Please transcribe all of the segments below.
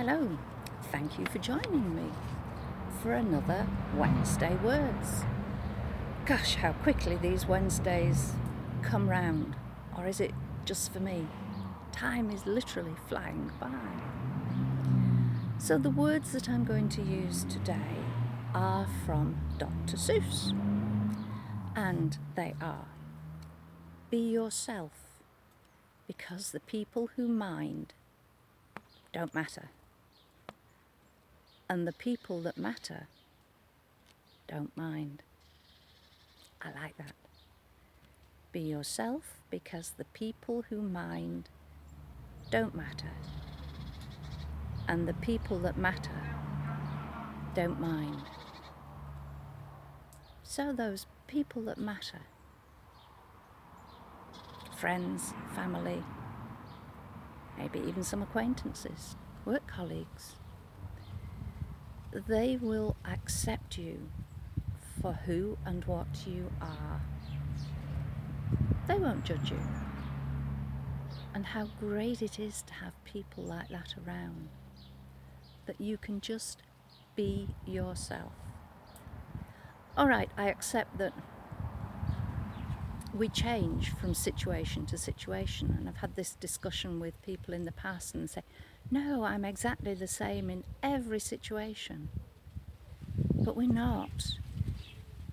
Hello, thank you for joining me for another Wednesday Words. Gosh, how quickly these Wednesdays come round, or is it just for me? Time is literally flying by. So the words that I'm going to use today are from Dr Seuss, and they are: be yourself, because the people who mind don't matter. And the people that matter don't mind. I like that. Be yourself, because the people who mind don't matter. And the people that matter don't mind. So those people that matter, friends, family, maybe even some acquaintances, work colleagues, they will accept you for who and what you are. They won't judge you. And how great it is to have people like that around, that you can just be yourself. All right, I accept that we change from situation to situation, and I've had this discussion with people in the past and say, no, I'm exactly the same in every situation. But we're not.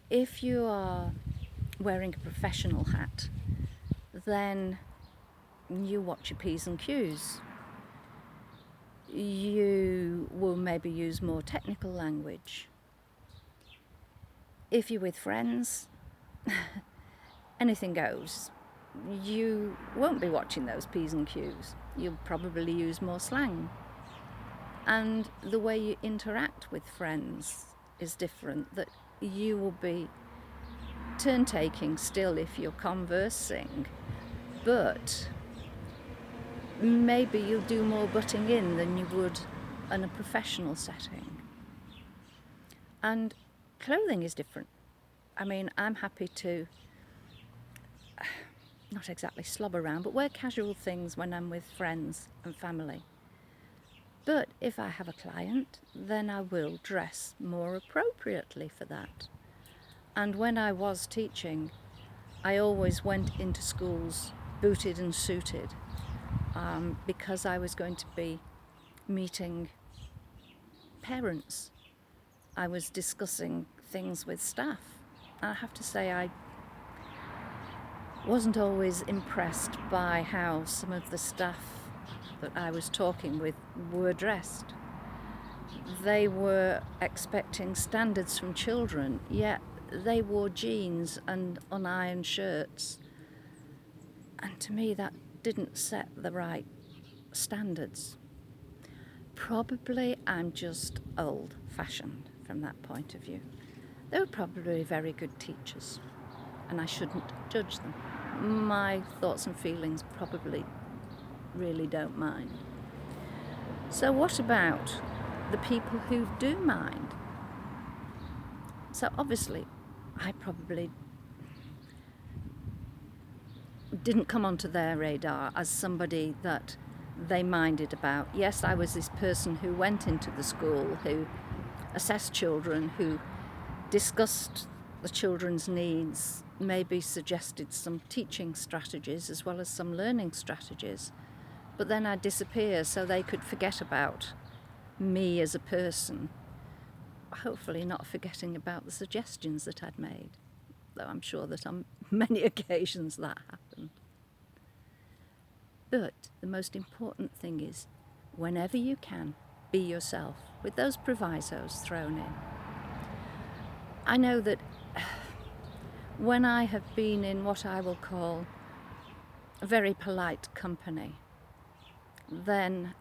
If you are wearing a professional hat, then you watch your P's and Q's. You will maybe use more technical language. If you're with friends, anything goes. You won't be watching those P's and Q's. You'll probably use more slang. And the way you interact with friends is different, that you will be turn-taking still if you're conversing, but maybe you'll do more butting in than you would in a professional setting. And clothing is different. I mean, I'm happy to not exactly slob around, but wear casual things when I'm with friends and family. But if I have a client, then I will dress more appropriately for that. And when I was teaching, I always went into schools booted and suited, because I was going to be meeting parents. I was discussing things with staff. I have to say, I wasn't always impressed by how some of the staff that I was talking with were dressed. They were expecting standards from children, yet they wore jeans and unironed shirts. And to me, that didn't set the right standards. Probably I'm just old-fashioned from that point of view. They were probably very good teachers, and I shouldn't judge them. My thoughts and feelings probably really don't mind. So what about the people who do mind? So obviously, I probably didn't come onto their radar as somebody that they minded about. Yes, I was this person who went into the school, who assessed children, who discussed the children's needs, maybe suggested some teaching strategies as well as some learning strategies. But then I'd disappear so they could forget about me as a person, hopefully not forgetting about the suggestions that I'd made, though I'm sure that on many occasions that happened. But the most important thing is, whenever you can, be yourself, with those provisos thrown in. I know that when I have been in what I will call a very polite company, then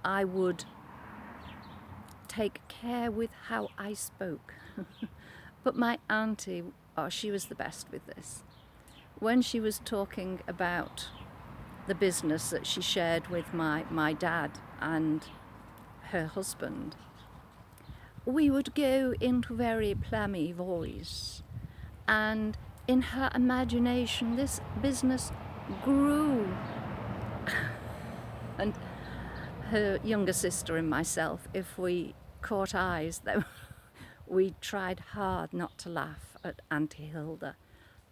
I would take care with how I spoke. But my auntie, she was the best with this. When she was talking about the business that she shared with my dad and her husband, we would go into very plummy voice, and in her imagination this business grew. And her younger sister and myself, if we caught eyes, then we tried hard not to laugh at Auntie Hilda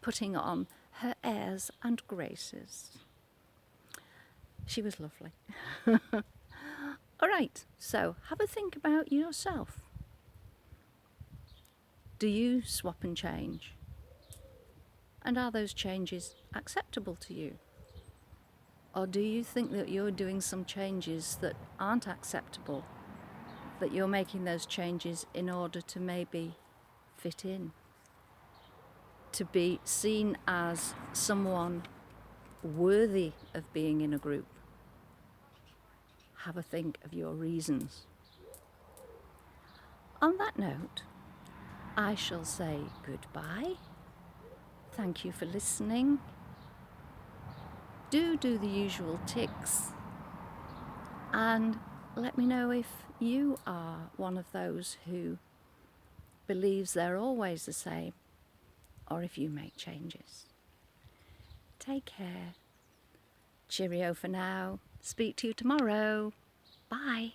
putting on her airs and graces. She was lovely. All right, so have a think about yourself. Do you swap and change? And are those changes acceptable to you? Or do you think that you're doing some changes that aren't acceptable, that you're making those changes in order to maybe fit in, to be seen as someone worthy of being in a group? Have a think of your reasons. On that note, I shall say goodbye. Thank you for listening. Do the usual ticks, and let me know if you are one of those who believes they're always the same, or if you make changes. Take care. Cheerio for now. Speak to you tomorrow. Bye.